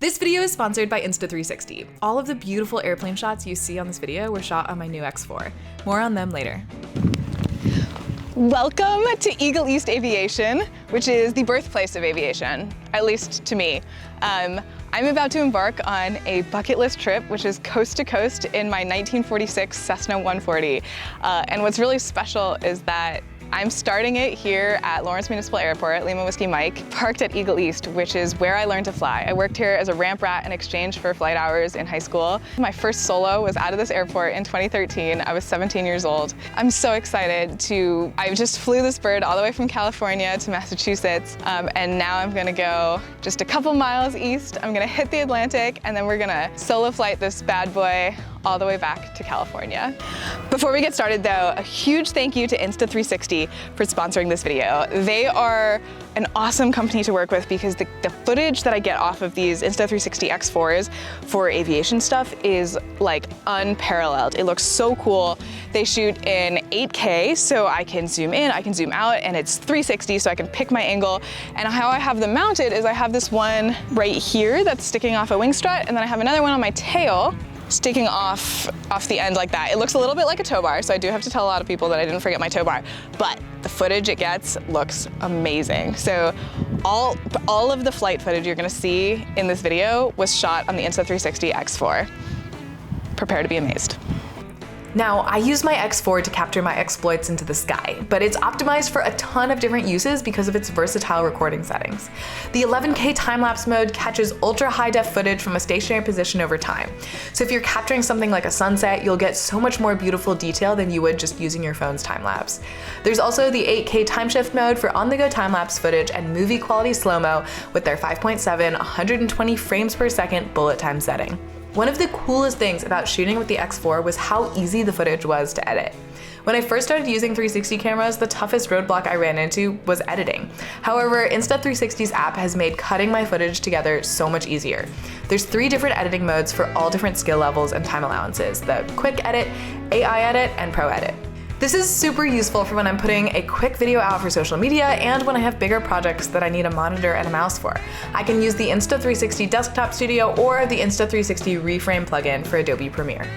This video is sponsored by Insta360. All of the beautiful airplane shots you see on this video were shot on my new X4. More on them later. Welcome to Eagle East Aviation, which is the birthplace of aviation, at least to me. I'm about to embark on a bucket list trip, which is coast to coast in my 1946 Cessna 140. And what's really special is that I'm starting it here at Lawrence Municipal Airport, Lima Whiskey Mike, parked at Eagle East, which is where I learned to fly. I worked here as a ramp rat in exchange for flight hours in high school. My first solo was out of this airport in 2013. I was 17 years old. I'm so excited I just flew this bird all the way from California to Massachusetts, and now I'm gonna go just a couple miles east. I'm gonna hit the Atlantic, and then we're gonna solo flight this bad boy all the way back to California. Before we get started though, a huge thank you to Insta360 for sponsoring this video. They are an awesome company to work with because the footage that I get off of these Insta360 X4s for aviation stuff is like unparalleled. It looks so cool. They shoot in 8K, so I can zoom in, I can zoom out, and it's 360, so I can pick my angle. And how I have them mounted is I have this one right here that's sticking off a wing strut, and then I have another one on my tail sticking off the end like that. It looks a little bit like a tow bar, so I do have to tell a lot of people that I didn't forget my tow bar, but the footage it gets looks amazing. So all of the flight footage you're gonna see in this video was shot on the Insta360 X4. Prepare to be amazed. Now, I use my X4 to capture my exploits into the sky, but it's optimized for a ton of different uses because of its versatile recording settings. The 11K time-lapse mode catches ultra-high-def footage from a stationary position over time. So if you're capturing something like a sunset, you'll get so much more beautiful detail than you would just using your phone's time-lapse. There's also the 8K time-shift mode for on-the-go time-lapse footage and movie-quality slow-mo with their 5.7, 120 frames per second bullet time setting. One of the coolest things about shooting with the X4 was how easy the footage was to edit. When I first started using 360 cameras, the toughest roadblock I ran into was editing. However, Insta360's app has made cutting my footage together so much easier. There's 3 different editing modes for all different skill levels and time allowances: the Quick Edit, AI Edit, and Pro Edit. This is super useful for when I'm putting a quick video out for social media and when I have bigger projects that I need a monitor and a mouse for. I can use the Insta360 Desktop Studio or the Insta360 Reframe plugin for Adobe Premiere.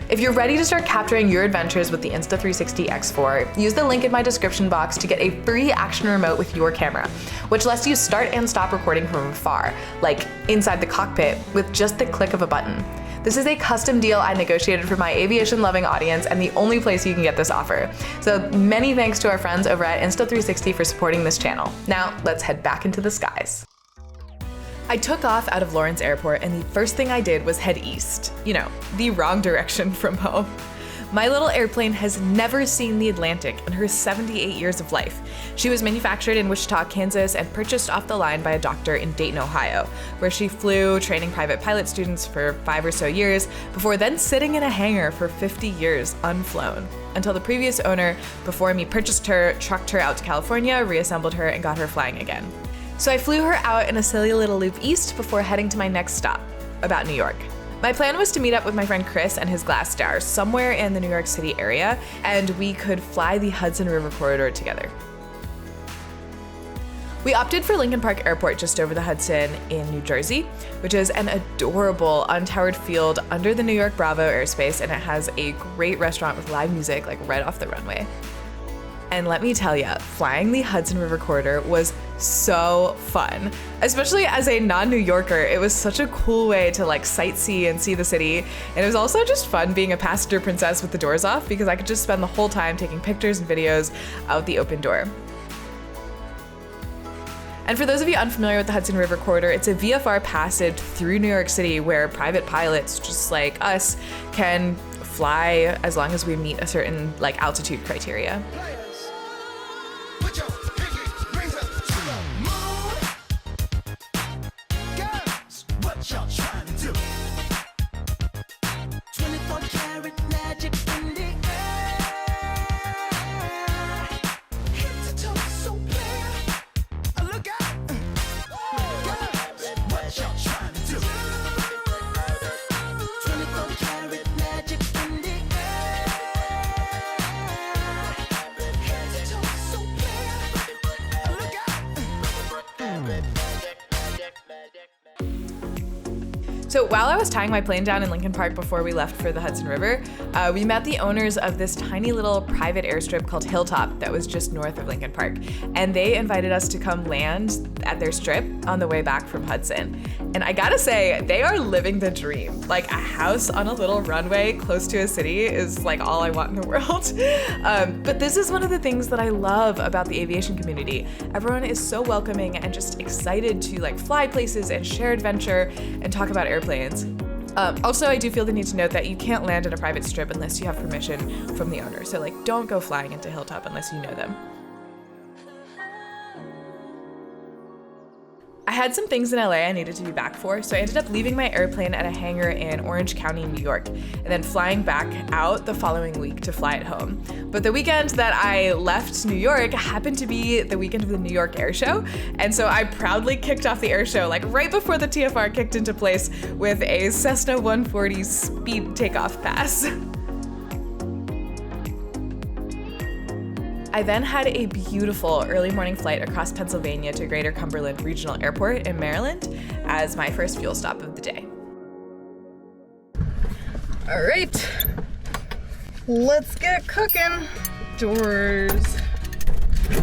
If you're ready to start capturing your adventures with the Insta360 X4, use the link in my description box to get a free action remote with your camera, which lets you start and stop recording from afar, like inside the cockpit, with just the click of a button. This is a custom deal I negotiated for my aviation-loving audience and the only place you can get this offer. So many thanks to our friends over at Insta360 for supporting this channel. Now let's head back into the skies. I took off out of Lawrence Airport and the first thing I did was head east. You know, the wrong direction from home. My little airplane has never seen the Atlantic in her 78 years of life. She was manufactured in Wichita, Kansas, and purchased off the line by a doctor in Dayton, Ohio, where she flew, training private pilot students for 5 or so years, before then sitting in a hangar for 50 years unflown, until the previous owner, before me, purchased her, trucked her out to California, reassembled her, and got her flying again. So I flew her out in a silly little loop east before heading to my next stop, about New York. My plan was to meet up with my friend Chris and his Glass Star somewhere in the New York City area, and we could fly the Hudson River corridor together. We opted for Lincoln Park Airport just over the Hudson in New Jersey, which is an adorable untowered field under the New York Bravo airspace, and it has a great restaurant with live music like right off the runway. And let me tell you, flying the Hudson River corridor was so fun. Especially as a non-New Yorker, it was such a cool way to like sightsee and see the city. And it was also just fun being a passenger princess with the doors off because I could just spend the whole time taking pictures and videos out the open door. And for those of you unfamiliar with the Hudson River corridor, it's a VFR passage through New York City where private pilots just like us can fly as long as we meet a certain like altitude criteria. So while I was tying my plane down in Lincoln Park before we left for the Hudson River, we met the owners of this tiny little private airstrip called Hilltop that was just north of Lincoln Park. And they invited us to come land at their strip on the way back from Hudson. And I gotta say, they are living the dream. Like a house on a little runway close to a city is like all I want in the world. But this is one of the things that I love about the aviation community. Everyone is so welcoming and just excited to like fly places and share adventure and talk about airplanes. Also, I do feel the need to note that you can't land in a private strip unless you have permission from the owner. So like, don't go flying into Hilltop unless you know them. I had some things in LA I needed to be back for, so I ended up leaving my airplane at a hangar in Orange County, New York, and then flying back out the following week to fly it home. But the weekend that I left New York happened to be the weekend of the New York Air Show, and so I proudly kicked off the air show like right before the TFR kicked into place with a Cessna 140 speed takeoff pass. I then had a beautiful early morning flight across Pennsylvania to Greater Cumberland Regional Airport in Maryland as my first fuel stop of the day. All right, let's get cooking. Doors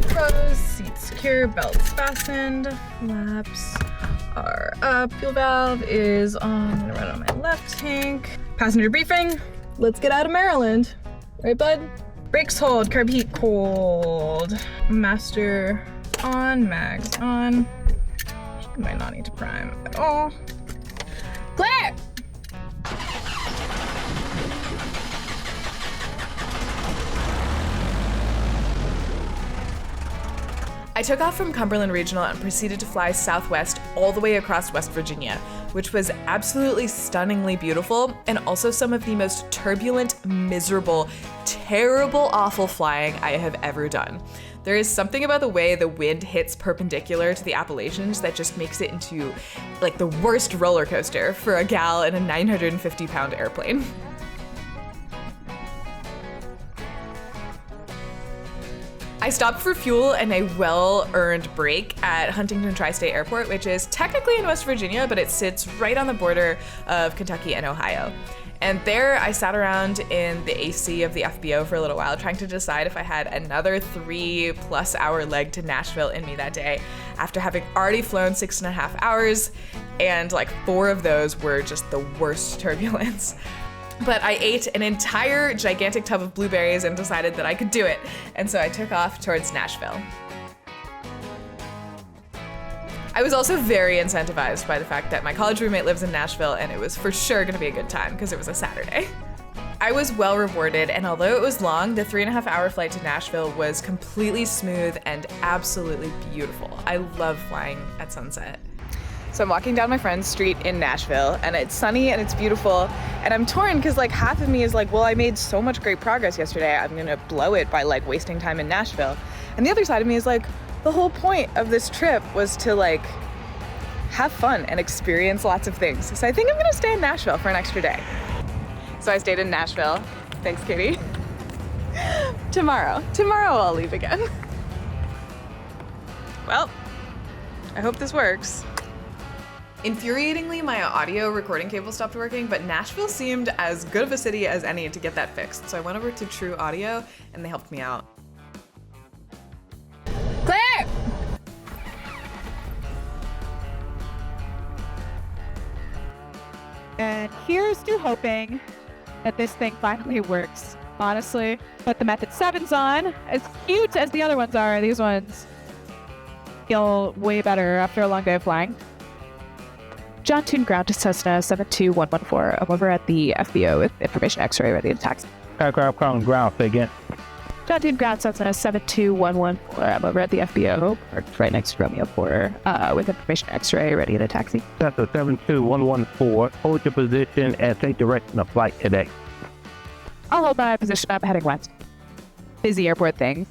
closed, seats secure, belts fastened, flaps are up, fuel valve is on. I'm gonna run on my left tank. Passenger briefing, let's get out of Maryland. Right, bud? Brakes hold, carb heat cold. Master on, mags on. Might not need to prime at all. Clear! I took off from Cumberland Regional and proceeded to fly southwest all the way across West Virginia, which was absolutely stunningly beautiful and also some of the most turbulent, miserable, terrible, awful flying I have ever done. There is something about the way the wind hits perpendicular to the Appalachians that just makes it into like the worst roller coaster for a gal in a 950-pound airplane. I stopped for fuel and a well-earned break at Huntington Tri-State Airport, which is technically in West Virginia, but it sits right on the border of Kentucky and Ohio. And there I sat around in the AC of the FBO for a little while, trying to decide if I had another 3+ hour leg to Nashville in me that day, after having already flown 6.5 hours, and like 4 of those were just the worst turbulence. But I ate an entire gigantic tub of blueberries and decided that I could do it. And so I took off towards Nashville. I was also very incentivized by the fact that my college roommate lives in Nashville and it was for sure gonna be a good time because it was a Saturday. I was well rewarded, and although it was long, the 3.5 hour flight to Nashville was completely smooth and absolutely beautiful. I love flying at sunset. So I'm walking down my friend's street in Nashville, and it's sunny and it's beautiful, and I'm torn because like half of me is like, well, I made so much great progress yesterday, I'm gonna blow it by like wasting time in Nashville. And the other side of me is like, the whole point of this trip was to like have fun and experience lots of things. So I think I'm gonna stay in Nashville for an extra day. So I stayed in Nashville. Thanks, Katie. Tomorrow I'll leave again. Well, I hope this works. Infuriatingly, my audio recording cable stopped working, but Nashville seemed as good of a city as any to get that fixed. So I went over to True Audio and they helped me out. Clear! And here's to hoping that this thing finally works, honestly. But the Method 7's on. As cute as the other ones are, these ones feel way better after a long day of flying. John Tune ground to Cessna 72114. I'm over at the FBO with information X-ray ready to taxi. Aircraft calling ground, say again. John Tune ground Cessna 72114. I'm over at the FBO, parked right next to Romeo 4, with information X-ray ready to taxi. Cessna 72114. Hold your position and take direction of flight today. I'll hold my position. I'm heading west. Busy airport thing.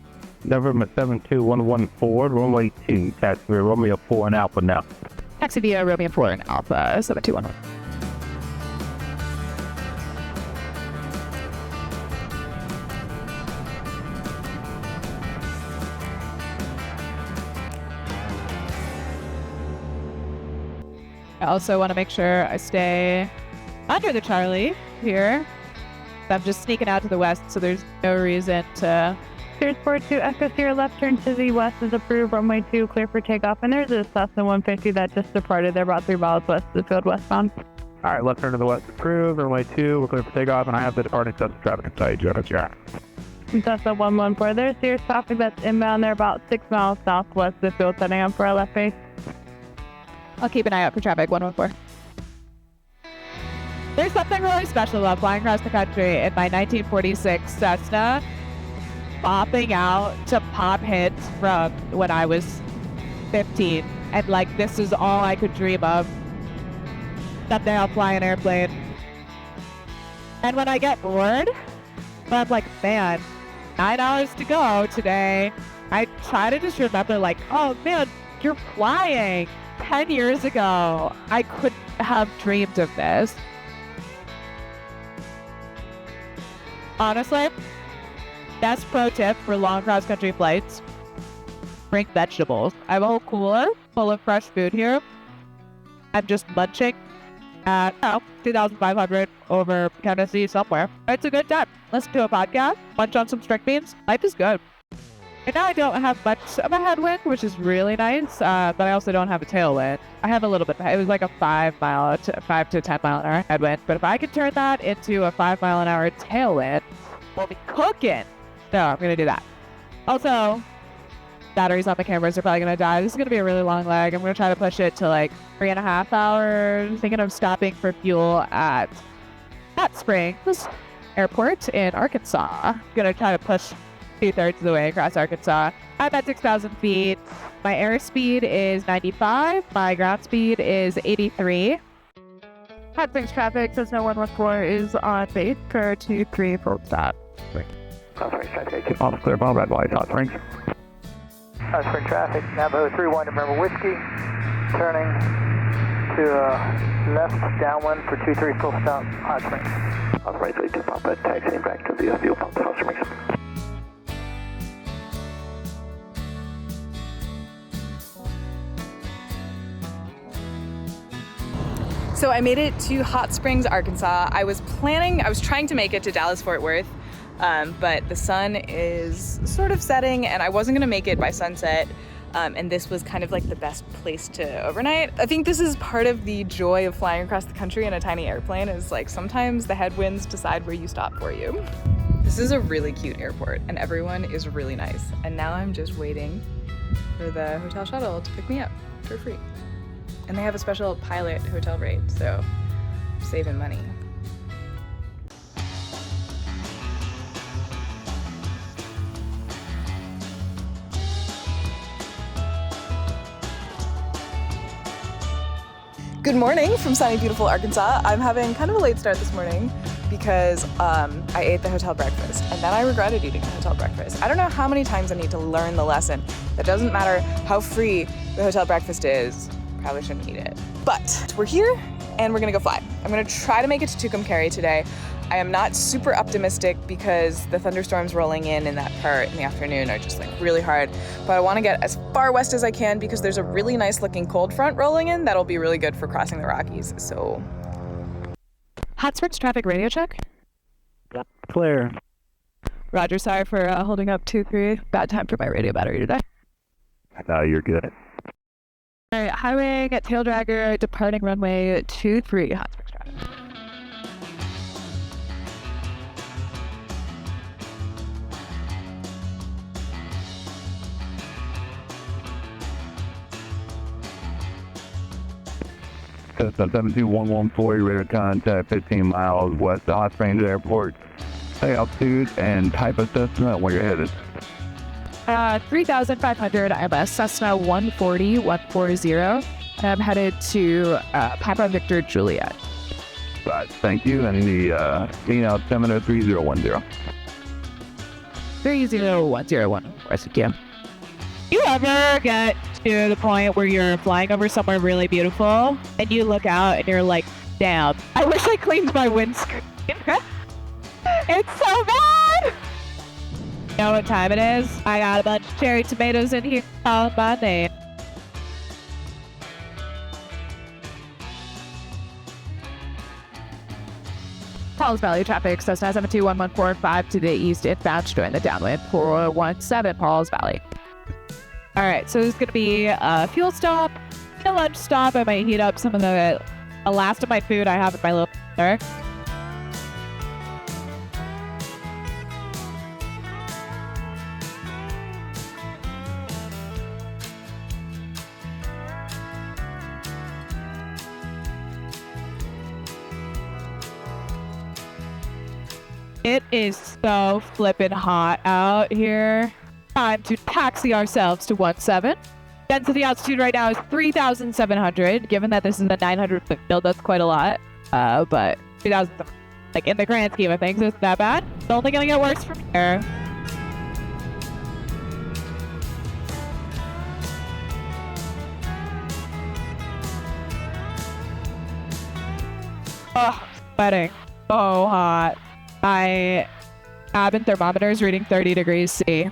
November 72114, runway 2, taxi Romeo 4 and Alpha now. Taxi via Romeo 4 and Alpha 7211. I also want to make sure I stay under the Charlie here. I'm just sneaking out to the west, so there's no reason to... Here's 42 Echo Sierra left turn to the west is approved, runway 2 clear for takeoff, and there's a Cessna 150 that just departed. They're about 3 miles west of the field westbound. All right, left turn to the west approved, runway 2, we're clear for takeoff, and I have the departing Cessna traffic in sight. Yeah. Cessna 114, there's serious traffic that's inbound. They're about 6 miles southwest of the field, setting up for our left base. I'll keep an eye out for traffic, 114. There's something really special about flying across the country in my 1946 Cessna, popping out to pop hits from when I was 15. And like, this is all I could dream of. Someday I'll fly an airplane. And when I get bored, I'm like, man, 9 hours to go today. I try to just remember like, oh man, you're flying. 10 years ago, I couldn't have dreamed of this. Honestly, best pro tip for long cross-country flights, bring vegetables. I have a whole cooler full of fresh food here. I'm just munching at 2,500 over Tennessee somewhere. It's a good time. Listen to a podcast, munch on some string beans. Life is good. And now I don't have much of a headwind, which is really nice, but I also don't have a tailwind. I have a little bit. It was like a 5 to 10 mile an hour headwind. But if I could turn that into a 5 mile an hour tailwind, we'll be cooking. So I'm going to do that. Also, batteries on the cameras are probably going to die. This is going to be a really long leg. I'm going to try to push it to like 3.5 hours. Thinking of stopping for fuel at Hot Springs Airport in Arkansas. I'm going to try to push 2/3 of the way across Arkansas. I'm at 6,000 feet. My airspeed is 95. My ground speed is 83. Hot Springs traffic, Cessna 114 is on base for 23 full stop. Hot Springs traffic, keep on clear, bomb red light, Hot Springs. Hot Springs traffic, Navajo 31 November Whiskey, turning to left downwind for 23 full stop, Hot Springs. Hot Springs, lead to pump, taxiing back to the fuel pump, Hot Springs. So I made it to Hot Springs, Arkansas. I was trying to make it to Dallas-Fort Worth, but the sun is sort of setting and I wasn't gonna make it by sunset. And this was kind of like the best place to overnight. I think this is part of the joy of flying across the country in a tiny airplane is like sometimes the headwinds decide where you stop for you. This is a really cute airport and everyone is really nice. And now I'm just waiting for the hotel shuttle to pick me up for free. And they have a special pilot hotel rate, so I'm saving money. Good morning from sunny, beautiful Arkansas. I'm having kind of a late start this morning because I ate the hotel breakfast and then I regretted eating the hotel breakfast. I don't know how many times I need to learn the lesson. That doesn't matter how free the hotel breakfast is. Probably shouldn't eat it. But we're here and we're gonna go fly. I'm gonna try to make it to Tucumcari today. I am not super optimistic because the thunderstorms rolling in that part in the afternoon are just like really hard. But I wanna get as far west as I can because there's a really nice looking cold front rolling in that'll be really good for crossing the Rockies, so. Hot Springs traffic radio check. Yep, clear. Roger, sorry for holding up 2-3. Bad time for my radio battery today. No, you're good. All right, highway at tail dragger, departing runway 23, Hot Springs traffic. Cessna 72114, radar contact 15 miles west of Hot Springs Airport. Say altitude and type of Cessna and where you're headed. 3,500. I'm a Cessna 140. I'm headed to Papa Victor Juliet. Right, thank you. And the out 703010. 30101. Thank you. You ever get to the point where you're flying over somewhere really beautiful and you look out and you're like, damn, I wish I cleaned my windscreen. It's so bad. You know what time it is? I got a bunch of cherry tomatoes in here on my name. Falls Valley traffic, Cessna 72114 to the east inbound, join the downwind 417 Falls Valley. All right, so there's gonna be a fuel stop, a lunch stop. I might heat up some of the last of my food I have in my little there. It is so flippin' hot out here. Time to taxi ourselves to 17. Density altitude right now is 3,700. Given that this is a 900 foot build, that's quite a lot. But 3,000, like in the grand scheme of things, isn't that bad. It's only gonna get worse from here. Oh, sweating. So hot. My cabin thermometer is reading 30 degrees C.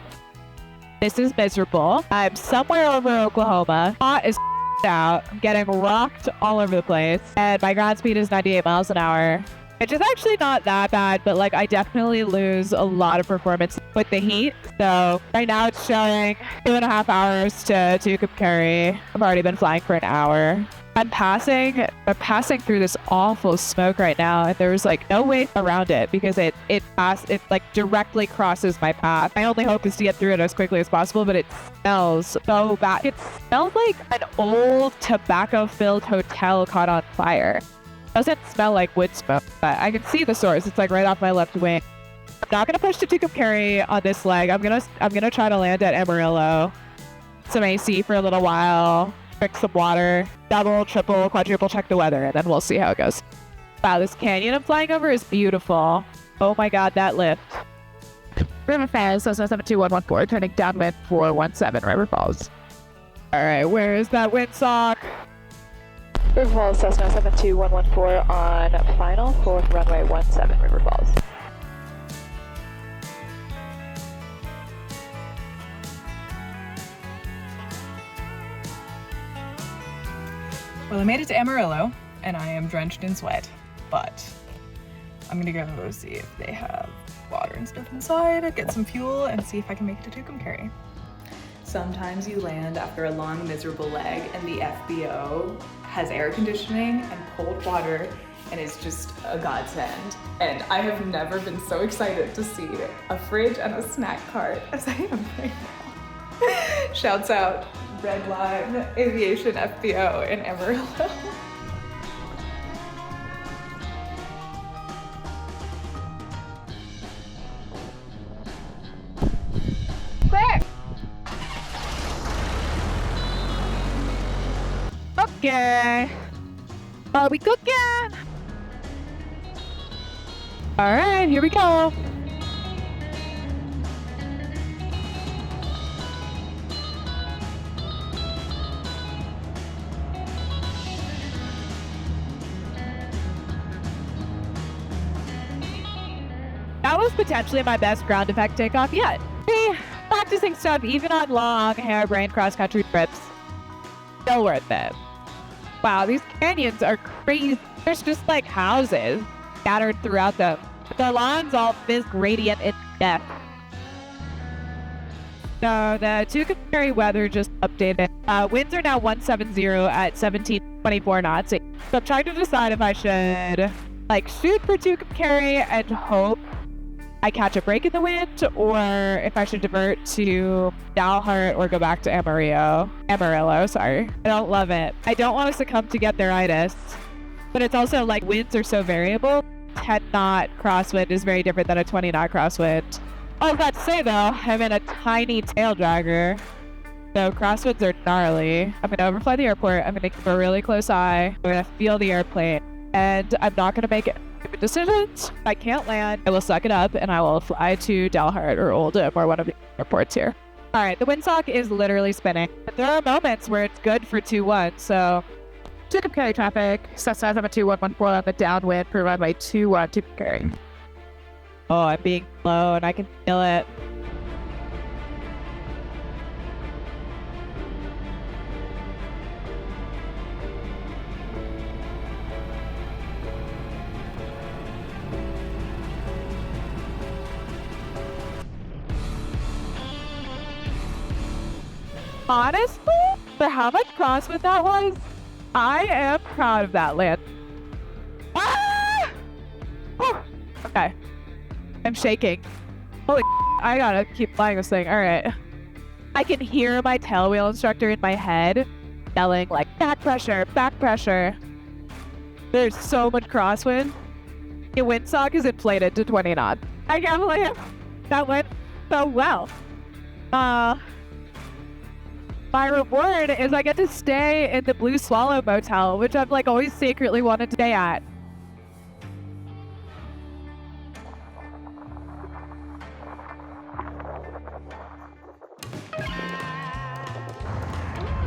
This is miserable. I'm somewhere over Oklahoma. Hot is out. I'm getting rocked all over the place. And my ground speed is 98 miles an hour. Which is actually not that bad, but like I definitely lose a lot of performance with the heat. So right now it's showing 2.5 hours to Tucumcari. I've already been flying for an hour. I'm passing through this awful smoke right now, and there's like no way around it because it like directly crosses my path. My only hope is to get through it as quickly as possible, but it smells so bad. It smells like an old tobacco-filled hotel caught on fire. It doesn't smell like wood smoke, but I can see the source. It's like right off my left wing. I'm not gonna push to Tucumcari on this leg. I'm gonna try to land at Amarillo. Some AC for a little while. Drink some water, double, triple, quadruple check the weather, and then we'll see how it goes. Wow, this canyon I'm flying over is beautiful. Oh my god, that lift. River Falls, Cessna 72114, turning downwind 417, River Falls. Alright, where is that windsock? River Falls, Cessna 72114 on final, 4th runway 17, River Falls. Well, I made it to Amarillo, and I am drenched in sweat, but I'm gonna go see if they have water and stuff inside, get some fuel, and see if I can make it to Tucumcari. Sometimes you land after a long, miserable leg, and the FBO has air conditioning and cold water, and it's just a godsend. And I have never been so excited to see a fridge and a snack cart as I am right now. Shouts out Red Line Aviation FBO in Amarillo. There! Okay. Are we cooking? All right, here we go. That was potentially my best ground effect takeoff yet. See, practicing stuff even on long, harebrained cross-country trips. Still worth it. Wow, these canyons are crazy. There's just like houses scattered throughout them. The lawns all fizz gradient in depth. So the Tucumcari weather just updated. Winds are now 170 at 1724 knots. So I'm trying to decide if I should like shoot for Tucumcari and hope I catch a break in the wind, or if I should divert to Dalhart or go back to Amarillo, sorry. I don't love it. I don't want to succumb to get theiritis, but it's also like winds are so variable. 10 knot crosswind is very different than a 20 knot crosswind. All that to say though, I'm in a tiny tail dragger, so crosswinds are gnarly. I'm gonna overfly the airport. I'm gonna keep a really close eye. I'm gonna feel the airplane, and I'm not gonna make stupid decisions. If I can't land, I will suck it up and I will fly to Dalhart or Oldham or one of the airports here. All right, the windsock is literally spinning. But there are moments where it's good for 2-1, so Tucumcari traffic, Cessna 72114 on the downwind for runway 21 Tucumcari. Oh, I'm being slow and I can feel it. honestly, for how much crosswind that was, I am proud of that land. Ah! Whew. Okay. I'm shaking. Holy I gotta keep flying this thing. Alright. I can hear my tailwheel instructor in my head yelling like, back pressure, back pressure. There's so much crosswind. Your windsock is inflated to 20 knots. I can't believe that went so well. My reward is I get to stay in the Blue Swallow Motel, which I've like always secretly wanted to stay at.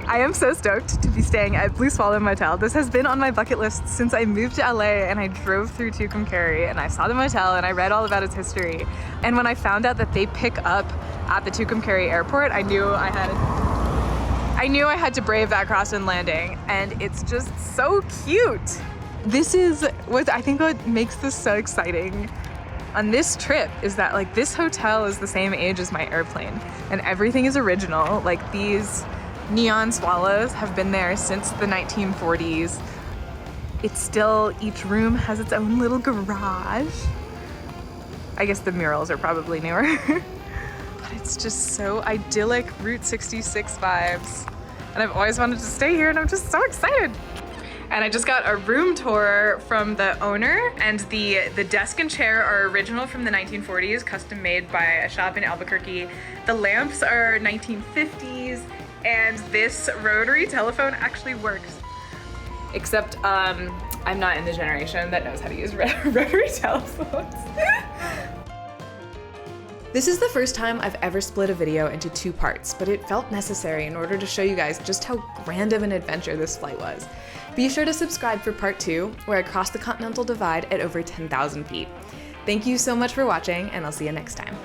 I am so stoked to be staying at Blue Swallow Motel. This has been on my bucket list since I moved to LA and I drove through Tucumcari and I saw the motel and I read all about its history. And when I found out that they pick up at the Tucumcari airport, I knew I had to brave that crosswind landing, and it's just so cute. This is what I think what makes this so exciting on this trip is that like this hotel is the same age as my airplane and everything is original. Like these neon swallows have been there since the 1940s. It's still, each room has its own little garage. I guess the murals are probably newer. But it's just so idyllic Route 66 vibes. And I've always wanted to stay here and I'm just so excited. And I just got a room tour from the owner, and the desk and chair are original from the 1940s, custom made by a shop in Albuquerque. The lamps are 1950s, and this rotary telephone actually works. Except I'm not in the generation that knows how to use rotary telephones. This is the first time I've ever split a video into 2 parts, but it felt necessary in order to show you guys just how grand of an adventure this flight was. Be sure to subscribe for part 2, where I crossed the Continental Divide at over 10,000 feet. Thank you so much for watching, and I'll see you next time.